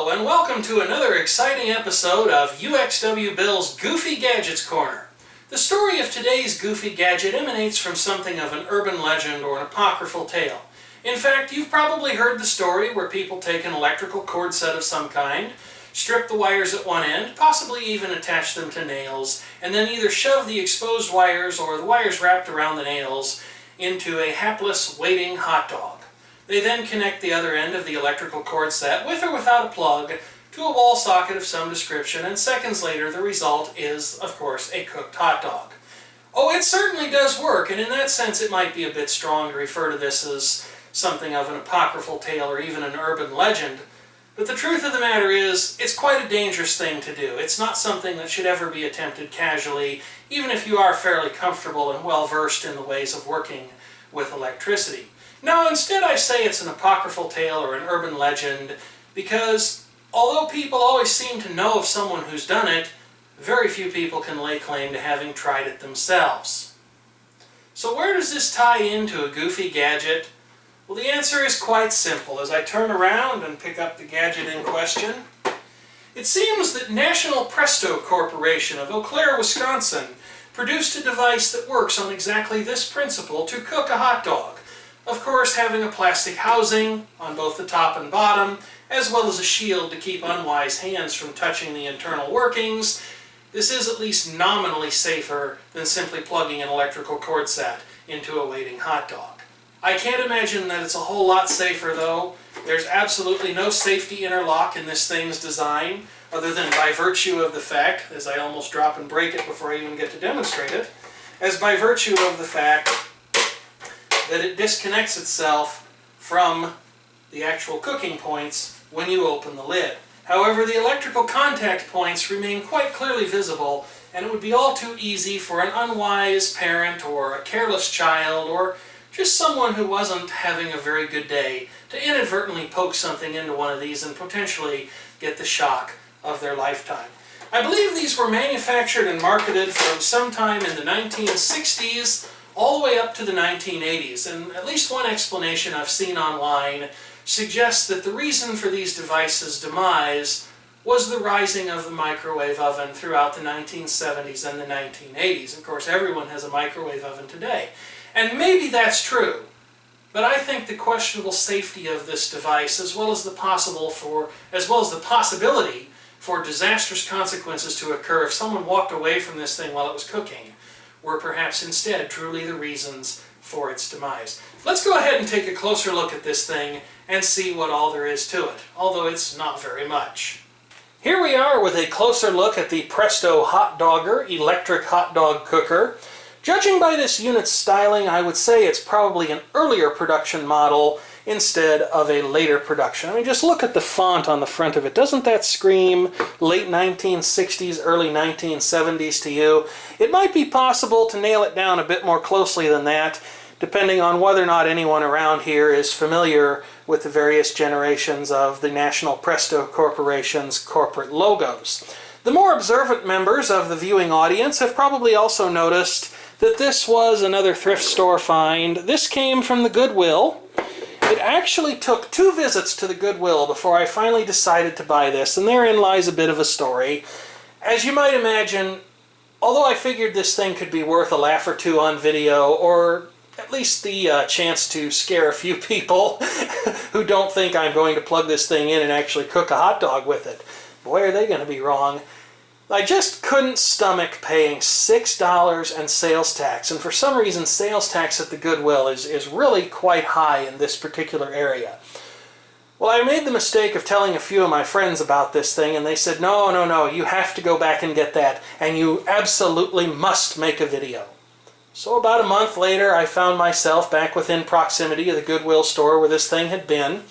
Hello, and welcome to another exciting episode of UXWBill's Goofy Gadgets Corner. The story of today's goofy gadget emanates from something of an urban legend or an apocryphal tale. In fact, you've probably heard the story where people take an electrical cord set of some kind, strip the wires at one end, possibly even attach them to nails, and then either shove the exposed wires or the wires wrapped around the nails into a hapless, waiting hot dog. They then connect the other end of the electrical cord set, with or without a plug, to a wall socket of some description, and seconds later the result is, of course, a cooked hot dog. Oh, it certainly does work, and in that sense it might be a bit strong to refer to this as something of an apocryphal tale or even an urban legend, but the truth of the matter is, it's quite a dangerous thing to do. It's not something that should ever be attempted casually, even if you are fairly comfortable and well versed in the ways of working with electricity. No, instead I say it's an apocryphal tale or an urban legend because although people always seem to know of someone who's done it, very few people can lay claim to having tried it themselves. So where does this tie into a goofy gadget? Well, the answer is quite simple. As I turn around and pick up the gadget in question, it seems that National Presto Corporation of Eau Claire, Wisconsin produced a device that works on exactly this principle to cook a hot dog. Of course, having a plastic housing on both the top and bottom, as well as a shield to keep unwise hands from touching the internal workings, this is at least nominally safer than simply plugging an electrical cord set into a waiting hot dog. I can't imagine that it's a whole lot safer though. There's absolutely no safety interlock in this thing's design, other than by virtue of the fact, as I almost drop and break it before I even get to demonstrate it, as by virtue of the fact that it disconnects itself from the actual cooking points when you open the lid. However, the electrical contact points remain quite clearly visible, and it would be all too easy for an unwise parent or a careless child or just someone who wasn't having a very good day to inadvertently poke something into one of these and potentially get the shock of their lifetime. I believe these were manufactured and marketed from sometime in the 1960s all the way up to the 1980s, and at least one explanation I've seen online suggests that the reason for these devices' demise was the rising of the microwave oven throughout the 1970s and the 1980s. Of course, everyone has a microwave oven today. And maybe that's true, but I think the questionable safety of this device, as well as the possibility for disastrous consequences to occur if someone walked away from this thing while it was cooking, were perhaps instead truly the reasons for its demise. Let's go ahead and take a closer look at this thing and see what all there is to it, although it's not very much. Here we are with a closer look at the Presto Hot Dogger electric hot dog cooker. Judging by this unit's styling, I would say it's probably an earlier production model instead of a later production. I mean, just look at the font on the front of it. Doesn't that scream late 1960s, early 1970s to you? It might be possible to nail it down a bit more closely than that, depending on whether or not anyone around here is familiar with the various generations of the National Presto Corporation's corporate logos. The more observant members of the viewing audience have probably also noticed that this was another thrift store find. This came from the Goodwill. It actually took 2 visits to the Goodwill before I finally decided to buy this, and therein lies a bit of a story. As you might imagine, although I figured this thing could be worth a laugh or two on video, or at least the chance to scare a few people who don't think I'm going to plug this thing in and actually cook a hot dog with it. Boy, are they going to be wrong. I just couldn't stomach paying $6 and sales tax, and for some reason sales tax at the Goodwill is really quite high in this particular area. Well, I made the mistake of telling a few of my friends about this thing, and they said, no, you have to go back and get that, and you absolutely must make a video. So about a month later, I found myself back within proximity of the Goodwill store where this thing had been.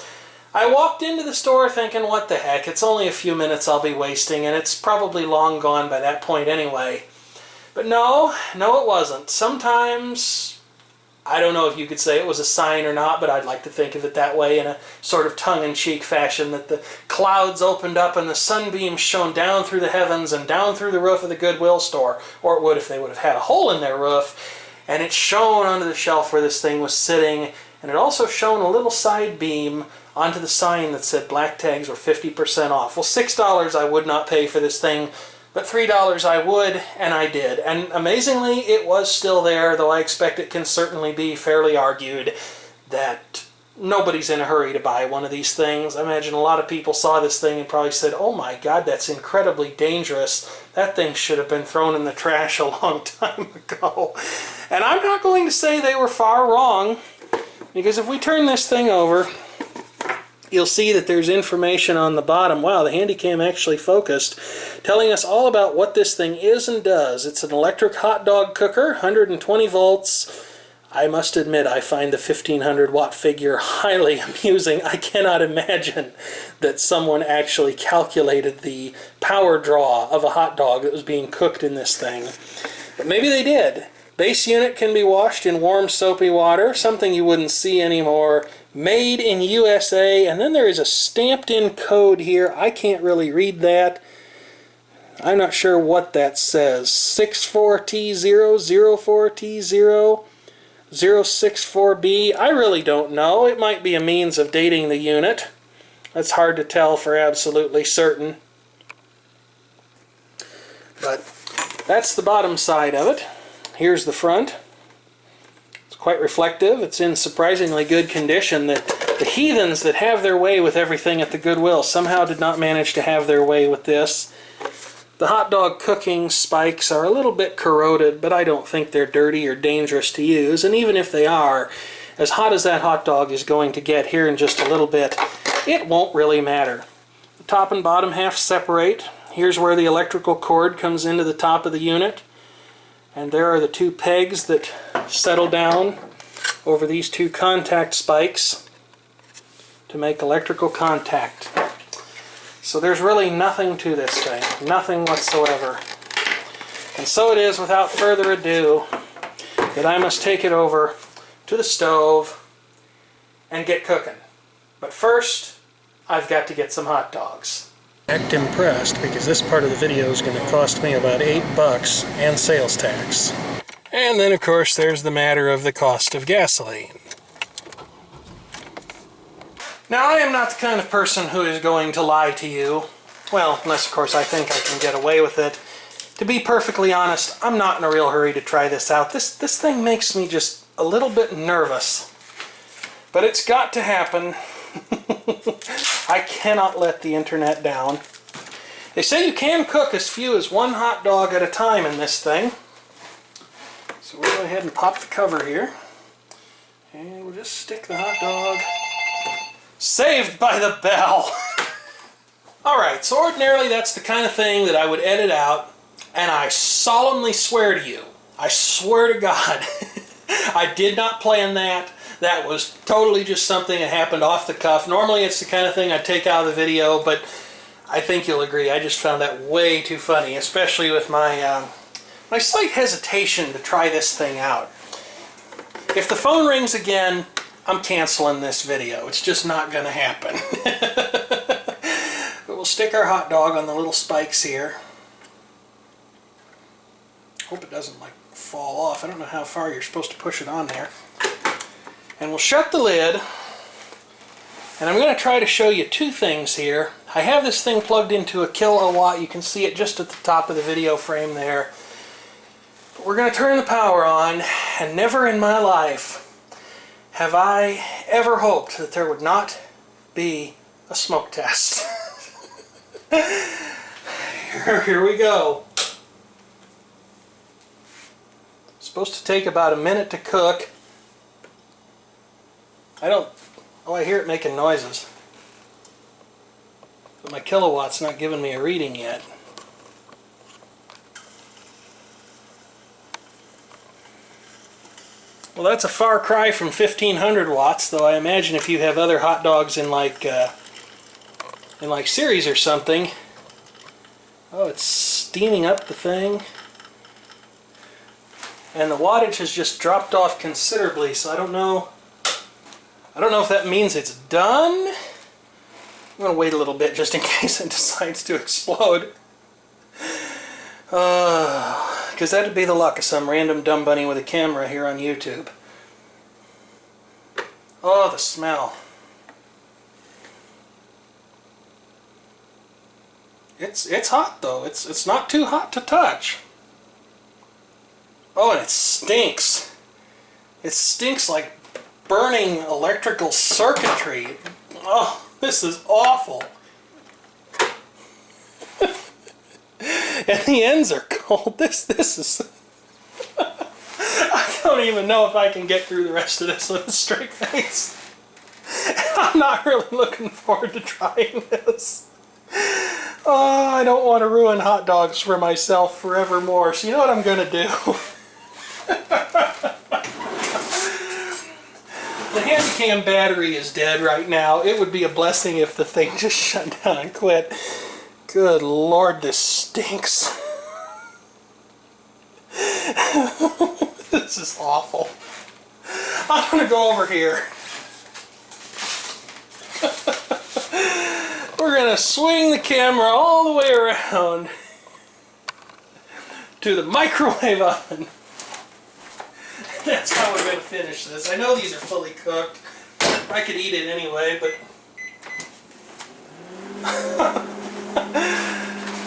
I walked into the store thinking, what the heck, it's only a few minutes I'll be wasting, and it's probably long gone by that point anyway. But no, it wasn't. Sometimes, I don't know if you could say it was a sign or not, but I'd like to think of it that way in a sort of tongue-in-cheek fashion, that the clouds opened up and the sunbeams shone down through the heavens and down through the roof of the Goodwill store, or it would if they would have had a hole in their roof, and it shone onto the shelf where this thing was sitting, And it also shone a little side beam onto the sign that said black tags were 50% off. Well, $6 I would not pay for this thing, but $3 I would, and I did. And amazingly, it was still there, though I expect it can certainly be fairly argued that nobody's in a hurry to buy one of these things. I imagine a lot of people saw this thing and probably said, oh my God, that's incredibly dangerous. That thing should have been thrown in the trash a long time ago. And I'm not going to say they were far wrong, because if we turn this thing over, you'll see that there's information on the bottom. Wow, the Handycam actually focused, telling us all about what this thing is and does. It's an electric hot dog cooker, 120 volts. I must admit, I find the 1500 watt figure highly amusing. I cannot imagine that someone actually calculated the power draw of a hot dog that was being cooked in this thing. But maybe they did. Base unit can be washed in warm soapy water, something you wouldn't see anymore. Made in USA, and then there is a stamped in code here. I can't really read that. I'm not sure what that says. 64T0, 04T0. 064B. I really don't know. It might be a means of dating the unit. That's hard to tell for absolutely certain. But that's the bottom side of it. Here's the front. It's quite reflective. It's in surprisingly good condition. The heathens that have their way with everything at the Goodwill somehow did not manage to have their way with this. The hot dog cooking spikes are a little bit corroded, but I don't think they're dirty or dangerous to use. And even if they are, as hot as that hot dog is going to get here in just a little bit, it won't really matter. The top and bottom half separate. Here's where the electrical cord comes into the top of the unit. And there are the two pegs that settle down over these two contact spikes to make electrical contact. So there's really nothing to this thing, nothing whatsoever. And so it is, without further ado, that I must take it over to the stove and get cooking. But first, I've got to get some hot dogs. Act impressed, because this part of the video is going to cost me about $8 and sales tax. And then, of course, there's the matter of the cost of gasoline. Now, I am not the kind of person who is going to lie to you. Well, unless, of course, I think I can get away with it. To be perfectly honest, I'm not in a real hurry to try this out. This thing makes me just a little bit nervous. But it's got to happen. I cannot let the internet down. They say you can cook as few as one hot dog at a time in this thing. So we'll go ahead and pop the cover here. And we'll just stick the hot dog. Saved by the bell! Alright, so ordinarily that's the kind of thing that I would edit out, and I solemnly swear to you, I swear to God, I did not plan that. That was totally just something that happened off the cuff. Normally it's the kind of thing I'd take out of the video, but I think you'll agree, I just found that way too funny, especially with my slight hesitation to try this thing out. If the phone rings again, I'm canceling this video. It's just not going to happen. But we'll stick our hot dog on the little spikes here. Hope it doesn't like fall off. I don't know how far you're supposed to push it on there. And we'll shut the lid. And I'm going to try to show you two things here. I have this thing plugged into a kilowatt. You can see it just at the top of the video frame there. But we're going to turn the power on, and never in my life have I ever hoped that there would not be a smoke test. Here we go. It's supposed to take about a minute to cook. I hear it making noises. But my kilowatt's not giving me a reading yet. Well, that's a far cry from 1500 watts, though I imagine if you have other hot dogs in like series or something. Oh, it's steaming up the thing. And the wattage has just dropped off considerably, so I don't know if that means it's done. I'm going to wait a little bit just in case it decides to explode. Because that'd be the luck of some random dumb bunny with a camera here on YouTube. Oh, the smell. It's hot though. It's not too hot to touch. Oh, and it stinks. It stinks like burning electrical circuitry. Oh, this is awful. And the ends are cold. This is... I don't even know if I can get through the rest of this with a straight face. I'm not really looking forward to trying this. Oh, I don't want to ruin hot dogs for myself forevermore. So you know what I'm going to do? The Handycam battery is dead right now. It would be a blessing if the thing just shut down and quit. Good Lord, this stinks. This is awful. I'm going to go over here. We're going to swing the camera all the way around to the microwave oven. That's how we're going to finish this. I know these are fully cooked. I could eat it anyway, but...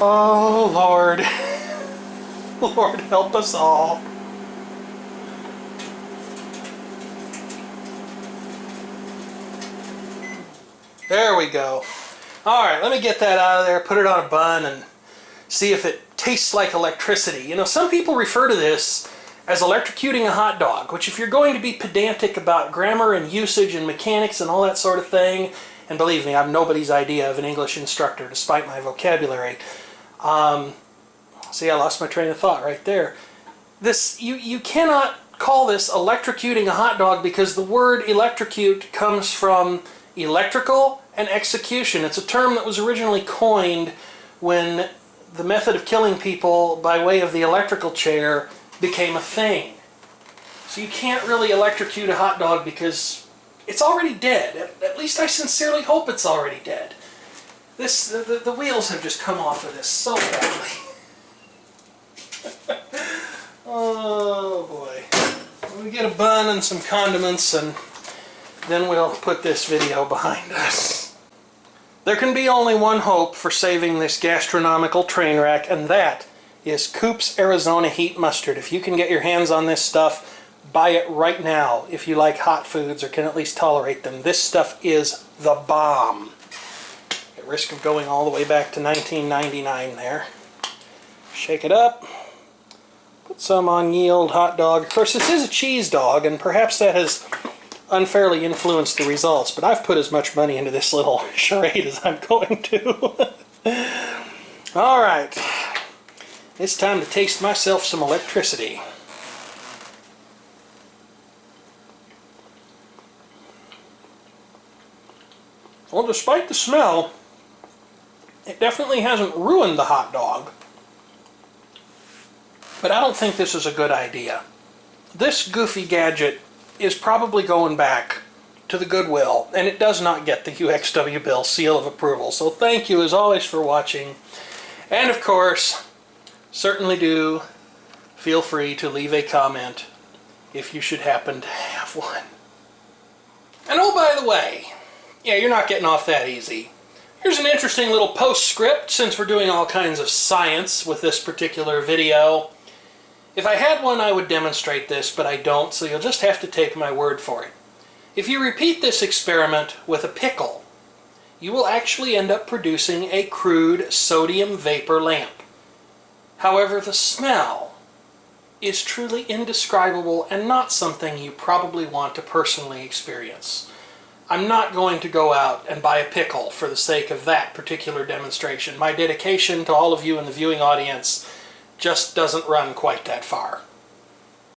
Oh, Lord. Lord, help us all. There we go. Alright, let me get that out of there, put it on a bun, and see if it tastes like electricity. You know, some people refer to this as electrocuting a hot dog, which if you're going to be pedantic about grammar and usage and mechanics and all that sort of thing, and believe me, I'm nobody's idea of an English instructor despite my vocabulary. See, I lost my train of thought right there. You cannot call this electrocuting a hot dog because the word electrocute comes from electrical and execution. It's a term that was originally coined when the method of killing people by way of the electrical chair became a thing. So you can't really electrocute a hot dog because it's already dead. At least I sincerely hope it's already dead. The wheels have just come off of this so badly. Oh boy. We get a bun and some condiments and then we'll put this video behind us. There can be only one hope for saving this gastronomical train wreck, and that is Coop's Arizona Heat Mustard. If you can get your hands on this stuff, buy it right now if you like hot foods or can at least tolerate them. This stuff is the bomb. At risk of going all the way back to 1999 there. Shake it up. Put some on ye old hot dog. Of course, this is a cheese dog, and perhaps that has unfairly influenced the results, but I've put as much money into this little charade as I'm going to. Alright. It's time to taste myself some electricity. Well, despite the smell, it definitely hasn't ruined the hot dog. But I don't think this is a good idea. This goofy gadget is probably going back to the Goodwill, and it does not get the UXWBill seal of approval. So thank you as always for watching. And of course, certainly do feel free to leave a comment if you should happen to have one. And oh, by the way, yeah, you're not getting off that easy. Here's an interesting little postscript since we're doing all kinds of science with this particular video. If I had one, I would demonstrate this, but I don't, so you'll just have to take my word for it. If you repeat this experiment with a pickle, you will actually end up producing a crude sodium vapor lamp. However, the smell is truly indescribable and not something you probably want to personally experience. I'm not going to go out and buy a pickle for the sake of that particular demonstration. My dedication to all of you in the viewing audience just doesn't run quite that far.